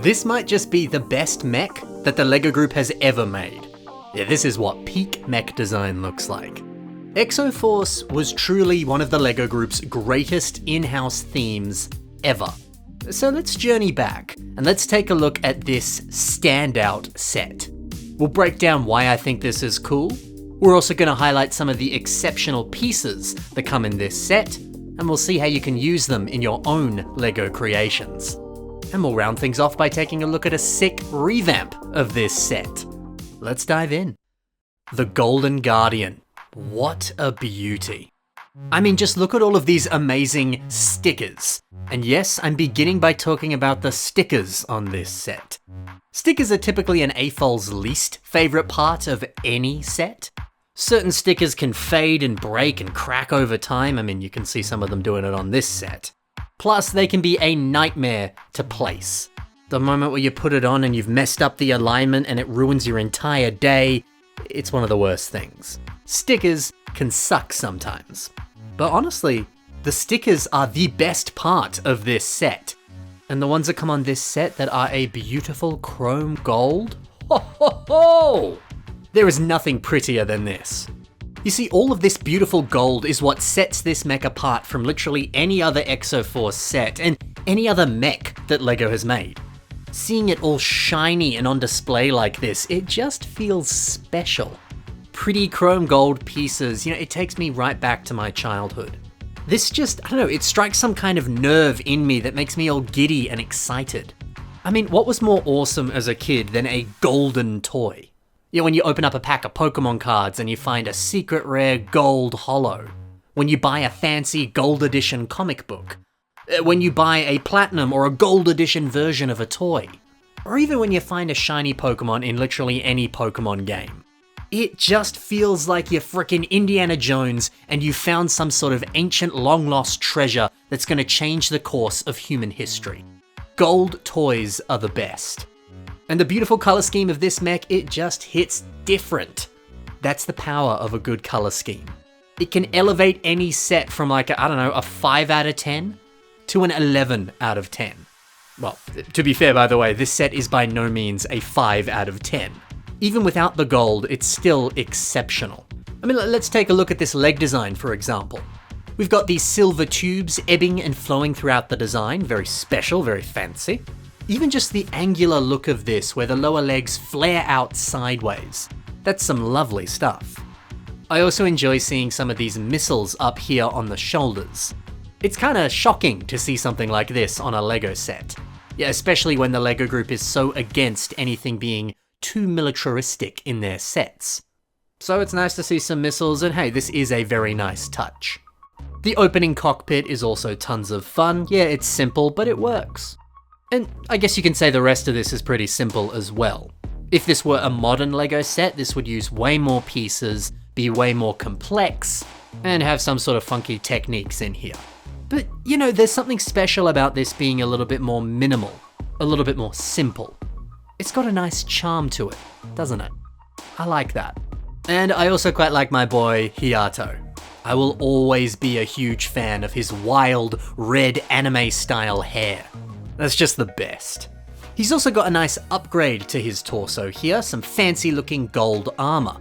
This might just be the best mech that the LEGO Group has ever made. Yeah, this is what peak mech design looks like. Exo-Force was truly one of the LEGO Group's greatest in-house themes ever. So let's journey back and let's take a look at this standout set. We'll break down why I think this is cool. We're also going to highlight some of the exceptional pieces that come in this set, and we'll see how you can use them in your own LEGO creations. And we'll round things off by taking a look at a sick revamp of this set. Let's dive in. The Golden Guardian. What a beauty. I mean, just look at all of these amazing stickers. And yes, I'm beginning by talking about the stickers on this set. Stickers are typically an AFOL's least favorite part of any set. Certain stickers can fade and break and crack over time. I mean, you can see some of them doing it on this set. Plus, they can be a nightmare to place. The moment where you put it on and you've messed up the alignment and it ruins your entire day, it's one of the worst things. Stickers can suck sometimes. But honestly, the stickers are the best part of this set. And the ones that come on this set that are a beautiful chrome gold, ho ho ho! There is nothing prettier than this. You see, all of this beautiful gold is what sets this mech apart from literally any other Exo-Force set and any other mech that LEGO has made. Seeing it all shiny and on display like this, it just feels special. Pretty chrome gold pieces, it takes me right back to my childhood. This just, I don't know, it strikes some kind of nerve in me that makes me all giddy and excited. I mean, what was more awesome as a kid than a golden toy? When you open up a pack of Pokemon cards and you find a secret rare gold holo. When you buy a fancy gold edition comic book. When you buy a platinum or a gold edition version of a toy. Or even when you find a shiny Pokemon in literally any Pokemon game. It just feels like you're frickin' Indiana Jones and you found some sort of ancient long-lost treasure that's gonna change the course of human history. Gold toys are the best. And the beautiful color scheme of this mech, it just hits different. That's the power of a good color scheme. It can elevate any set from like, a 5 out of 10 to an 11 out of 10. Well, to be fair, by the way, this set is by no means a 5 out of 10. Even without the gold, it's still exceptional. I mean, let's take a look at this leg design, for example. We've got these silver tubes ebbing and flowing throughout the design, very special, very fancy. Even just the angular look of this, where the lower legs flare out sideways. That's some lovely stuff. I also enjoy seeing some of these missiles up here on the shoulders. It's kinda shocking to see something like this on a LEGO set. Yeah, especially when the LEGO Group is so against anything being too militaristic in their sets. So it's nice to see some missiles, and hey, this is a very nice touch. The opening cockpit is also tons of fun. Yeah, it's simple, but it works. And I guess you can say the rest of this is pretty simple as well. If this were a modern LEGO set, this would use way more pieces, be way more complex, and have some sort of funky techniques in here. But, there's something special about this being a little bit more minimal, a little bit more simple. It's got a nice charm to it, doesn't it? I like that. And I also quite like my boy, Hayato. I will always be a huge fan of his wild, red anime-style hair. That's just the best. He's also got a nice upgrade to his torso here, some fancy looking gold armor,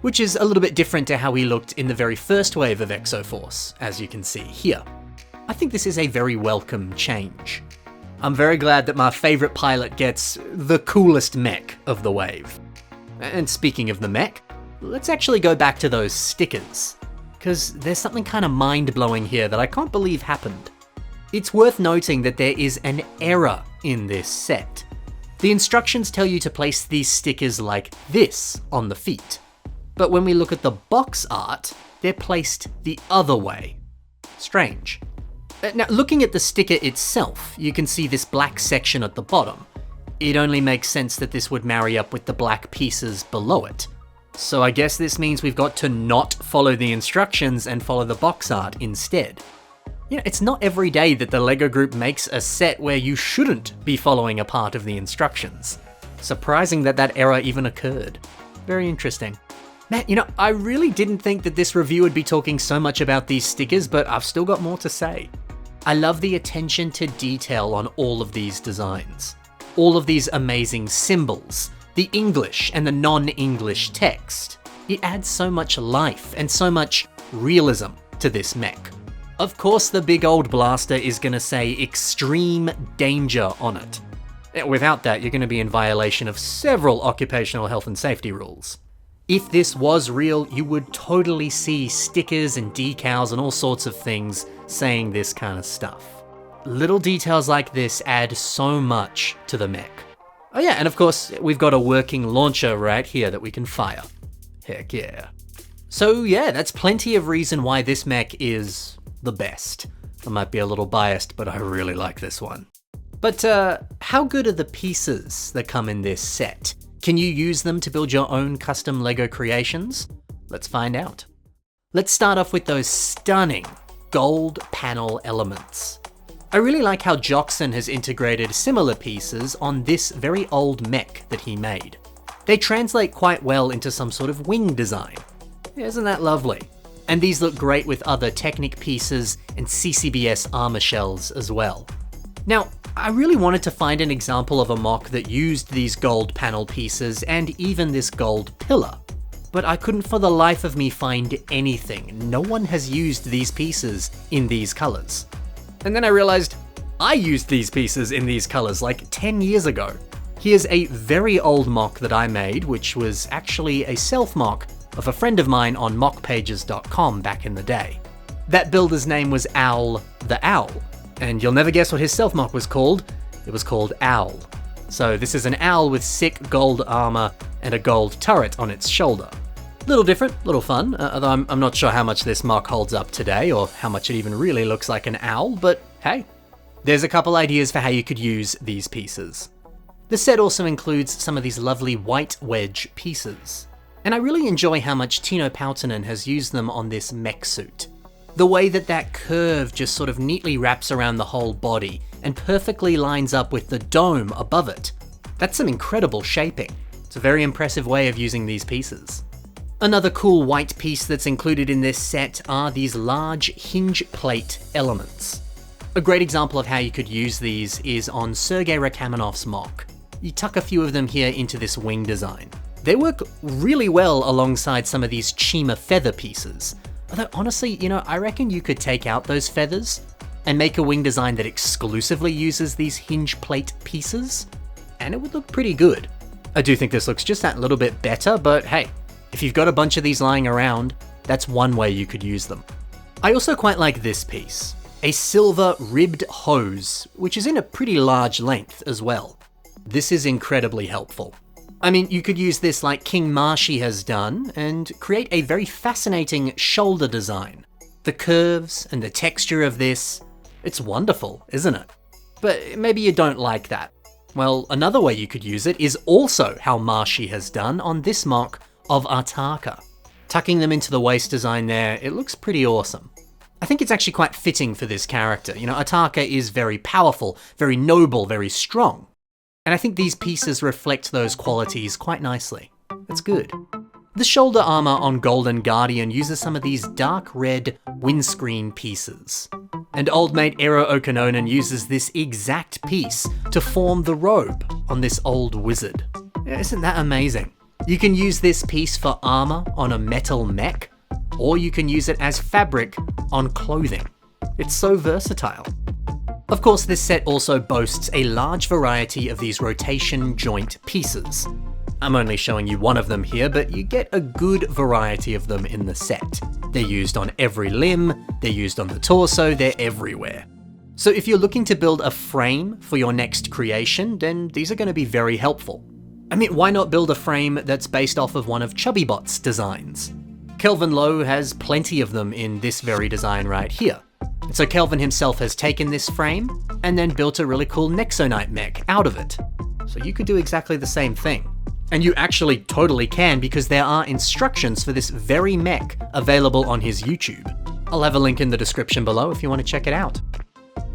which is a little bit different to how he looked in the very first wave of Exo-Force, as you can see here. I think this is a very welcome change. I'm very glad that my favorite pilot gets the coolest mech of the wave. And speaking of the mech, let's actually go back to those stickers, because there's something kind of mind-blowing here that I can't believe happened. It's worth noting that there is an error in this set. The instructions tell you to place these stickers like this on the feet. But when we look at the box art, they're placed the other way. Strange. Now, looking at the sticker itself, you can see this black section at the bottom. It only makes sense that this would marry up with the black pieces below it. So I guess this means we've got to not follow the instructions and follow the box art instead. It's not every day that the LEGO Group makes a set where you shouldn't be following a part of the instructions. Surprising that that error even occurred. Very interesting. Man, I really didn't think that this review would be talking so much about these stickers, but I've still got more to say. I love the attention to detail on all of these designs. all of these amazing symbols, the English and the non-English text. It adds so much life and so much realism to this mech. Of course, the big old blaster is going to say extreme danger on it. Without that, you're going to be in violation of several occupational health and safety rules. If this was real, you would totally see stickers and decals and all sorts of things saying this kind of stuff. Little details like this add so much to the mech. Oh yeah, and of course, we've got a working launcher right here that we can fire. Heck yeah. So yeah, that's plenty of reason why this mech is the best. I might be a little biased, but I really like this one. But how good are the pieces that come in this set? Can you use them to build your own custom LEGO creations? Let's find out. Let's start off with those stunning gold panel elements. I really like how Joxon has integrated similar pieces on this very old mech that he made. They translate quite well into some sort of wing design. Isn't that lovely? And these look great with other Technic pieces and CCBS armor shells as well. Now, I really wanted to find an example of a mock that used these gold panel pieces and even this gold pillar, but I couldn't for the life of me find anything. No one has used these pieces in these colors. And then I realized I used these pieces in these colors like 10 years ago. Here's a very old mock that I made, which was actually a self-mock of a friend of mine on mockpages.com back in the day. That builder's name was Owl the Owl. And you'll never guess what his self-mock was called. It was called Owl. So this is an owl with sick gold armor and a gold turret on its shoulder. Little different, little fun, although I'm not sure how much this mock holds up today or how much it even really looks like an owl, but hey. There's a couple ideas for how you could use these pieces. The set also includes some of these lovely white wedge pieces. And I really enjoy how much Tino Pautanen has used them on this mech suit. The way that that curve just sort of neatly wraps around the whole body and perfectly lines up with the dome above it. That's some incredible shaping. It's a very impressive way of using these pieces. Another cool white piece that's included in this set are these large hinge plate elements. A great example of how you could use these is on Sergei Rakamenov's mock. You tuck a few of them here into this wing design. They work really well alongside some of these Chima feather pieces. Although honestly, I reckon you could take out those feathers and make a wing design that exclusively uses these hinge plate pieces, and it would look pretty good. I do think this looks just that little bit better, but hey, if you've got a bunch of these lying around, that's one way you could use them. I also quite like this piece, a silver ribbed hose, which is in a pretty large length as well. This is incredibly helpful. I mean, you could use this like King Marshy has done and create a very fascinating shoulder design. The curves and the texture of this, it's wonderful, isn't it? But maybe you don't like that. Well, another way you could use it is also how Marshy has done on this mock of Artaka. Tucking them into the waist design there, it looks pretty awesome. I think it's actually quite fitting for this character. Artaka is very powerful, very noble, very strong. And I think these pieces reflect those qualities quite nicely. It's good. The shoulder armor on Golden Guardian uses some of these dark red windscreen pieces. And old mate Eero Okanonen uses this exact piece to form the robe on this old wizard. Isn't that amazing? You can use this piece for armor on a metal mech, or you can use it as fabric on clothing. It's so versatile. Of course, this set also boasts a large variety of these rotation joint pieces. I'm only showing you one of them here, but you get a good variety of them in the set. They're used on every limb, they're used on the torso, they're everywhere. So if you're looking to build a frame for your next creation, then these are going to be very helpful. I mean, why not build a frame that's based off of one of Chubbybot's designs? Kelvin Lowe has plenty of them in this very design right here. So Kelvin himself has taken this frame and then built a really cool Nexonite mech out of it. So you could do exactly the same thing. And you actually totally can, because there are instructions for this very mech available on his YouTube. I'll have a link in the description below if you want to check it out.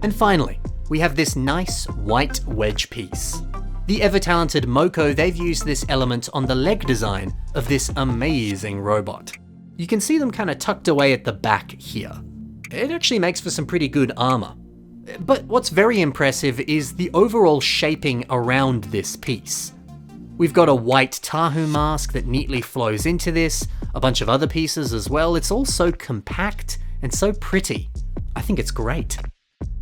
And finally, we have this nice white wedge piece. The ever-talented Moko, they've used this element on the leg design of this amazing robot. You can see them kind of tucked away at the back here. It actually makes for some pretty good armor. But what's very impressive is the overall shaping around this piece. We've got a white Tahu mask that neatly flows into this, a bunch of other pieces as well. It's all so compact and so pretty. I think it's great.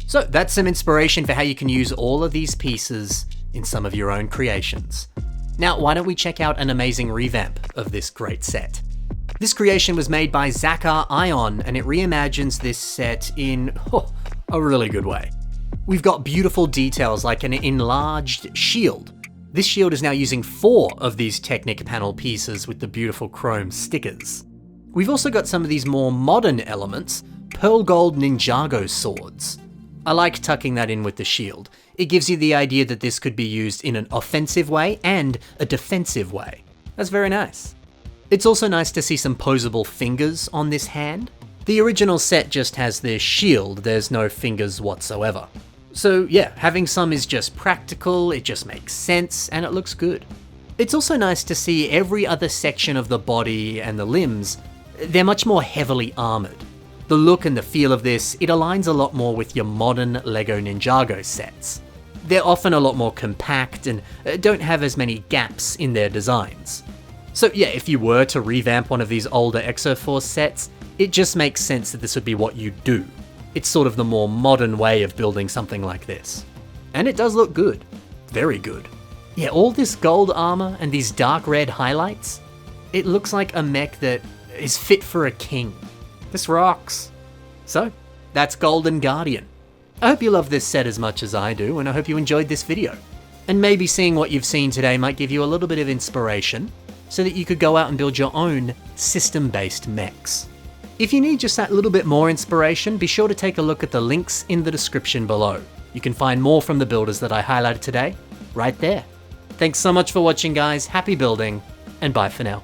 So that's some inspiration for how you can use all of these pieces in some of your own creations. Now, why don't we check out an amazing revamp of this great set? This creation was made by Ohhh I, and it reimagines this set in a really good way. We've got beautiful details like an enlarged shield. This shield is now using 4 of these Technic panel pieces with the beautiful chrome stickers. We've also got some of these more modern elements, pearl gold Ninjago swords. I like tucking that in with the shield. It gives you the idea that this could be used in an offensive way and a defensive way. That's very nice. It's also nice to see some posable fingers on this hand. The original set just has this shield, there's no fingers whatsoever. So yeah, having some is just practical, it just makes sense, and it looks good. It's also nice to see every other section of the body and the limbs, they're much more heavily armored. The look and the feel of this, it aligns a lot more with your modern LEGO Ninjago sets. They're often a lot more compact and don't have as many gaps in their designs. So yeah, if you were to revamp one of these older Exo-Force sets, it just makes sense that this would be what you'd do. It's sort of the more modern way of building something like this. And it does look good. Very good. Yeah, all this gold armor and these dark red highlights, it looks like a mech that is fit for a king. This rocks. So, that's Golden Guardian. I hope you love this set as much as I do, and I hope you enjoyed this video. And maybe seeing what you've seen today might give you a little bit of inspiration, so that you could go out and build your own system-based mechs. If you need just that little bit more inspiration, be sure to take a look at the links in the description below. You can find more from the builders that I highlighted today, right there. Thanks so much for watching, guys, happy building, and bye for now.